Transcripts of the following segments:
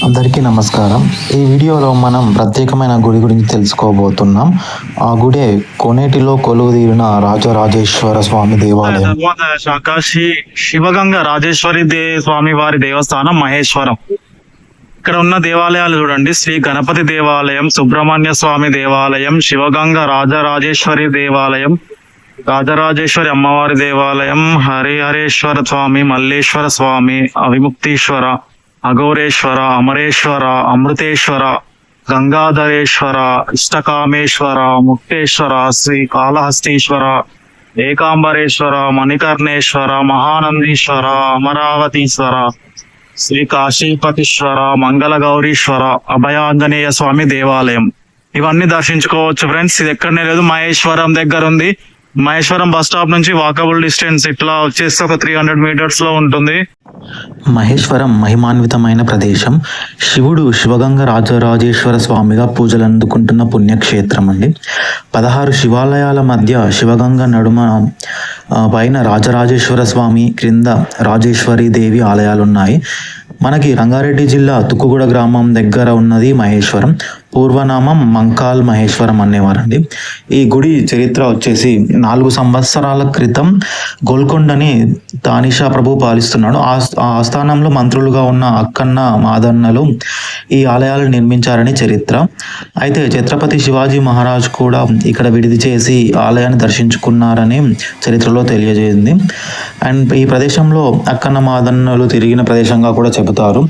అందరికీ నమస్కారం. ఈ వీడియోలో మనం ప్రత్యేకమైన గుడి గురించి తెలుసుకోబోతున్నాం. ఆ గుడే కోనేటిలో కొలువుదీరిన రాజరాజేశ్వర స్వామి దేవాలయం. శివగంగ రాజేశ్వరి స్వామి వారి దేవస్థానం మహేశ్వరం. ఇక్కడ ఉన్న దేవాలయాలు చూడండి: శ్రీ గణపతి దేవాలయం, సుబ్రహ్మణ్య స్వామి దేవాలయం, శివగంగ రాజరాజేశ్వరి దేవాలయం, రాజరాజేశ్వరి అమ్మవారి దేవాలయం, హరిహరేశ్వర స్వామి, మల్లేశ్వర స్వామి, అవిముక్తీశ్వర, అఘోరేశ్వర, అమరేశ్వర, అమృతేశ్వర, గంగాధరేశ్వర, ఇష్టకామేశ్వర, ముక్తేశ్వర, శ్రీ కాళహస్తీశ్వర, ఏకాంబరేశ్వర, మణికర్ణేశ్వర, మహానందీశ్వర, అమరావతీశ్వర, శ్రీ కాశీపతీశ్వర, మంగళ గౌరీశ్వర, అభయాంజనేయ స్వామి దేవాలయం. ఇవన్నీ దర్శించుకోవచ్చు ఫ్రెండ్స్. ఇది ఎక్కడనే లేదు, మహేశ్వరం దగ్గర ఉంది. మహేశ్వరం బస్ స్టాప్ నుంచి వాకబుల్ డిస్టెన్స్ ఇట్లా వచ్చేస్తే ఒక 300 meters లో ఉంటుంది. మహేశ్వరం మహిమాన్వితమైన ప్రదేశం. శివుడు శివగంగ రాజరాజేశ్వర స్వామిగా పూజలు అందుకుంటున్న పుణ్యక్షేత్రం అండి. 16 శివాలయాల మధ్య శివగంగ నడుమ పైన రాజరాజేశ్వర స్వామి, క్రింద రాజేశ్వరి దేవి ఆలయాలు ఉన్నాయి. మనకి రంగారెడ్డి జిల్లా తుక్కుగూడ గ్రామం దగ్గర ఉన్నది మహేశ్వరం. పూర్వనామం మంకాల్ మహేశ్వరం అనేవారండి. ఈ గుడి చరిత్ర వచ్చేసి 4 సంవత్సరాల క్రితం గోల్కొండని తానిషా ప్రభు పాలిస్తున్నాడు. ఆ ఆస్థానంలో మంత్రులుగా ఉన్న అక్కన్న మాదన్నలు ఈ ఆలయాలు నిర్మించారని చరిత్ర. అయితే ఛత్రపతి శివాజీ మహారాజ్ కూడా ఇక్కడ విడిది చేసి ఆలయాన్ని దర్శించుకున్నారని చరిత్రలో తెలియజేసింది. అండ్ ఈ ప్రదేశంలో అక్కన్న మాదన్నలు తిరిగిన ప్రదేశంగా కూడా చెబుతారు.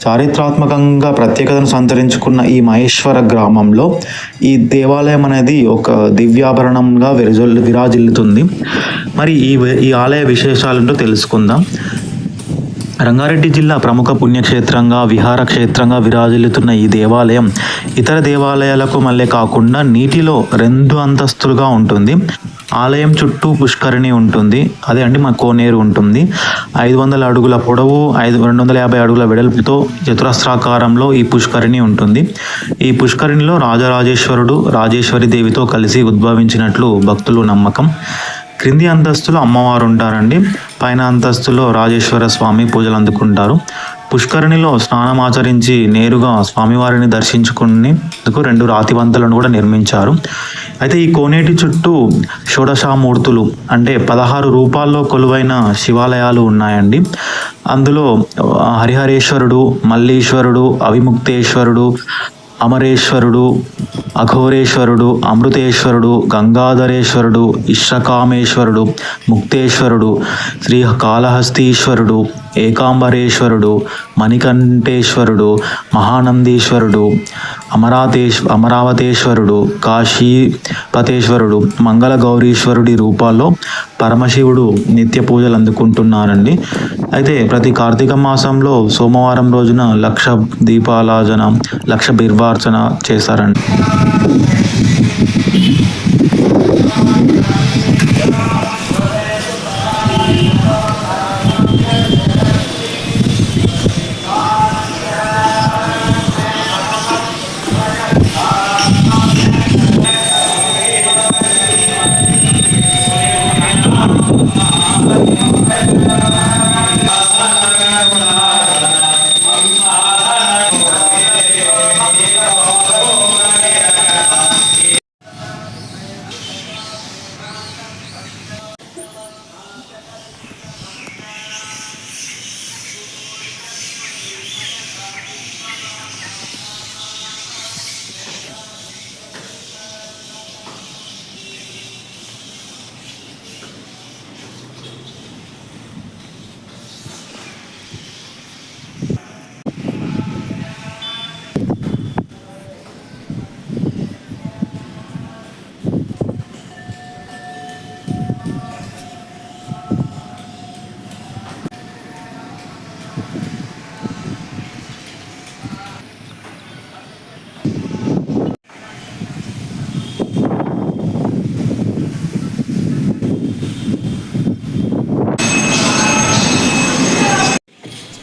చారిత్రాత్మకంగా ప్రత్యేకతను సంతరించుకున్న ఈ మహేశ్వర గ్రామంలో ఈ దేవాలయం అనేది ఒక దివ్యాభరణంగా విరాజిల్లుతుంది. మరి ఈ ఆలయ విశేషాలంటూ తెలుసుకుందాం. రంగారెడ్డి జిల్లా ప్రముఖ పుణ్యక్షేత్రంగా, విహార క్షేత్రంగా విరాజిల్లుతున్న ఈ దేవాలయం ఇతర దేవాలయాలకు మళ్ళీ కాకుండా నీటిలో 2 అంతస్తులుగా ఉంటుంది. ఆలయం చుట్టూ పుష్కరిణి ఉంటుంది. అదే అండి మన కోనేరు ఉంటుంది. 500 అడుగుల పొడవు, 250 అడుగుల వెడల్పుతో చతురస్రాకారంలో ఈ పుష్కరిణి ఉంటుంది. ఈ పుష్కరిణిలో రాజరాజేశ్వరుడు రాజేశ్వరి దేవితో కలిసి ఉద్భవించినట్లు భక్తులు నమ్మకం. క్రింది అంతస్తులో అమ్మవారు ఉంటారండి. పైన అంతస్తులో రాజేశ్వర స్వామి పూజలు అందుకుంటారు. పుష్కరిణిలో స్నానం ఆచరించి నేరుగా స్వామివారిని దర్శించుకునేందుకు 2 రాతి వంతలను కూడా నిర్మించారు. అయితే ఈ కోనేటి చుట్టూ షోడశామూర్తులు అంటే 16 రూపాల్లో కొలువైన శివాలయాలు ఉన్నాయండి. అందులో హరిహరేశ్వరుడు, మల్లీశ్వరుడు, అవిముక్తేశ్వరుడు, అమరేశ్వరుడు, అఘోరేశ్వరుడు, అమృతేశ్వరుడు, గంగాధరేశ్వరుడు, ఇష్టకామేశ్వరుడు, ముక్తేశ్వరుడు, శ్రీ కాళహస్తీశ్వరుడు, ఏకాంబరేశ్వరుడు, మణికంఠేశ్వరుడు, మహానందీశ్వరుడు, అమరావతేశ్వరుడు, కాశీపతేశ్వరుడు, మంగళ గౌరీశ్వరుడి రూపాల్లో పరమశివుడు నిత్య పూజలు అందుకుంటున్నారండి. అయితే ప్రతి కార్తీక మాసంలో సోమవారం రోజున 1,00,000 దీపాలార్చన, 1,00,000 బిల్వార్చన చేశారండి.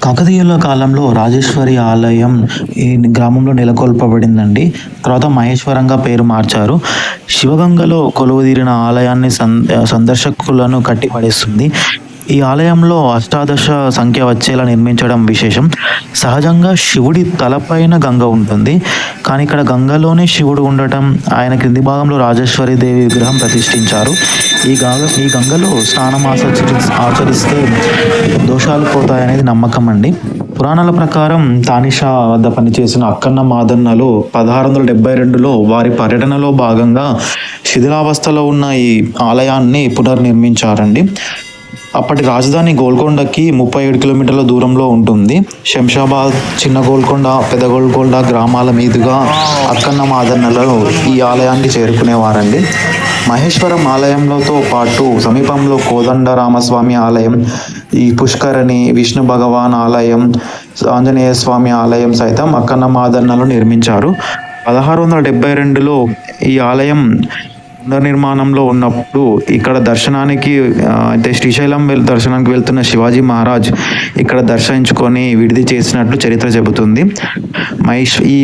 కాకతీయుల కాలంలో రాజేశ్వరి ఆలయం ఈ గ్రామంలో నెలకొల్పబడిందండి. తర్వాత మహేశ్వరంగా పేరు మార్చారు. శివగంగలో కొలువుదీరిన ఆలయాన్ని సందర్శకులను కట్టిపడేస్తుంది. ఈ ఆలయంలో అష్టాదశ సంఖ్య వచ్చేలా నిర్మించడం విశేషం. సహజంగా శివుడి తలపైన గంగ ఉంటుంది, కానీ ఇక్కడ గంగలోనే శివుడు ఉండటం, ఆయన క్రింది భాగంలో రాజేశ్వరి దేవి విగ్రహం ప్రతిష్ఠించారు. ఈ గంగలో స్నానం ఆచరిస్తే దోషాలు పోతాయనేది నమ్మకం అండి. పురాణాల ప్రకారం తానిషా వద్ద పనిచేసిన అక్కన్న మాదన్నలు 1672లో వారి పర్యటనలో భాగంగా శిథిలావస్థలో ఉన్న ఈ ఆలయాన్ని పునర్నిర్మించారండి. అప్పటి రాజధాని గోల్కొండకి 37 కిలోమీటర్ల దూరంలో ఉంటుంది. శంషాబాద్, చిన్న గోల్కొండ, పెద్ద గోల్కొండ గ్రామాల మీదుగా అక్కన్న మాదన్నలు ఈ ఆలయానికి చేరుకునేవారండి. మహేశ్వరం ఆలయంలోతో పాటు సమీపంలో కోదండ రామస్వామి ఆలయం, ఈ పుష్కరిణి, విష్ణు భగవాన్ ఆలయం, ఆంజనేయ స్వామి ఆలయం సైతం అక్కన్న మాదన్నలు నిర్మించారు. 1672లో ఈ ఆలయం పునర్నిర్మాణంలో ఉన్నప్పుడు ఇక్కడ దర్శనానికి అయితే శ్రీశైలం దర్శనానికి వెళ్తున్న శివాజీ మహారాజ్ ఇక్కడ దర్శించుకొని విడిది చేసినట్లు చరిత్ర చెబుతుంది. ఈ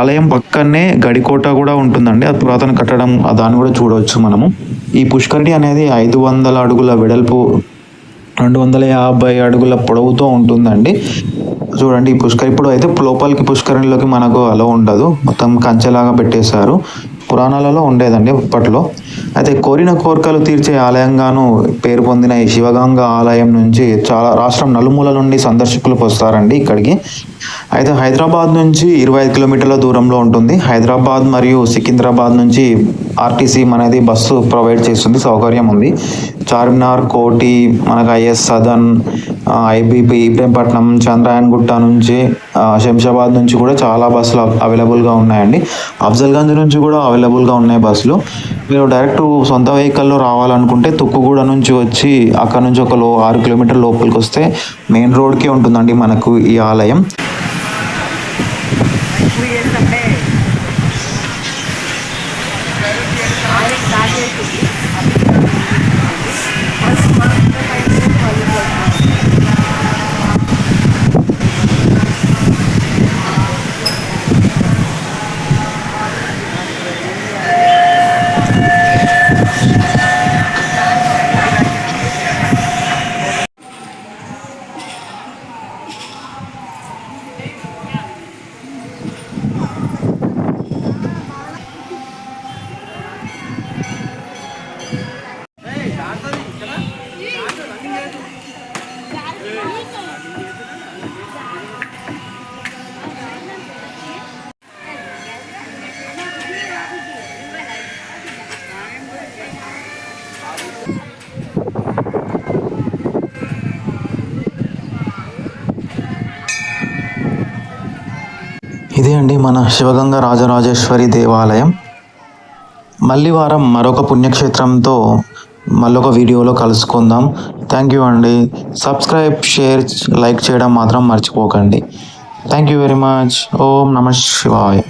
ఆలయం పక్కనే గడికోట కూడా ఉంటుందండి, అది పురాతన కట్టడం, దాన్ని కూడా చూడవచ్చు మనము. ఈ పుష్కరిణి అనేది 500 అడుగుల వెడల్పు, 250 అడుగుల పొడవుతో ఉంటుందండి. చూడండి ఈ ఇప్పుడు అయితే లోపలికి పుష్కరిణిలోకి మనకు అలో ఉండదు, మొత్తం కంచెలాగా పెట్టేశారు. పురాణాలలో ఉండేదండి అప్పట్లో. అయితే కోరిన కోరికలు తీర్చే ఆలయంగాను పేరు పొందిన ఈ శివగంగ ఆలయం నుంచి చాలా రాష్ట్రం నలుమూల నుండి సందర్శకులు వస్తారండి ఇక్కడికి. అయితే హైదరాబాద్ నుంచి 25 కిలోమీటర్ల దూరంలో ఉంటుంది. హైదరాబాద్ మరియు సికింద్రాబాద్ నుంచి ఆర్టీసీ అనేది బస్సు ప్రొవైడ్ చేస్తుంది, సౌకర్యం ఉంది. చార్మినార్, కోటి, మనకు ఐఎస్ సదన్, ఐబీపీ, ఇబ్రహీంపట్నం, చంద్రాయన్గుట్ట నుంచి, శంషాబాద్ నుంచి కూడా చాలా బస్సులు అవైలబుల్గా ఉన్నాయండి. అఫ్జల్గంజ్ నుంచి కూడా అవైలబుల్గా ఉన్నాయి బస్సులు. మీరు డైరెక్ట్ సొంత వెహికల్లో రావాలనుకుంటే తుక్కుగూడ నుంచి వచ్చి అక్కడ నుంచి ఒక 6 కిలోమీటర్ లోపలికి వస్తే మెయిన్ రోడ్కే ఉంటుందండి మనకు ఈ ఆలయం. ఇదే అండి మన శివగంగ రాజరాజేశ్వరి దేవాలయం. మళ్ళీ వారం మరొక పుణ్యక్షేత్రంతో మళ్ళొక వీడియోలో కలుసుకుందాం. థ్యాంక్ యూ అండి. సబ్స్క్రైబ్, షేర్, లైక్ చేయడం మాత్రం మర్చిపోకండి. Thank you very much. ఓం నమః శివాయ.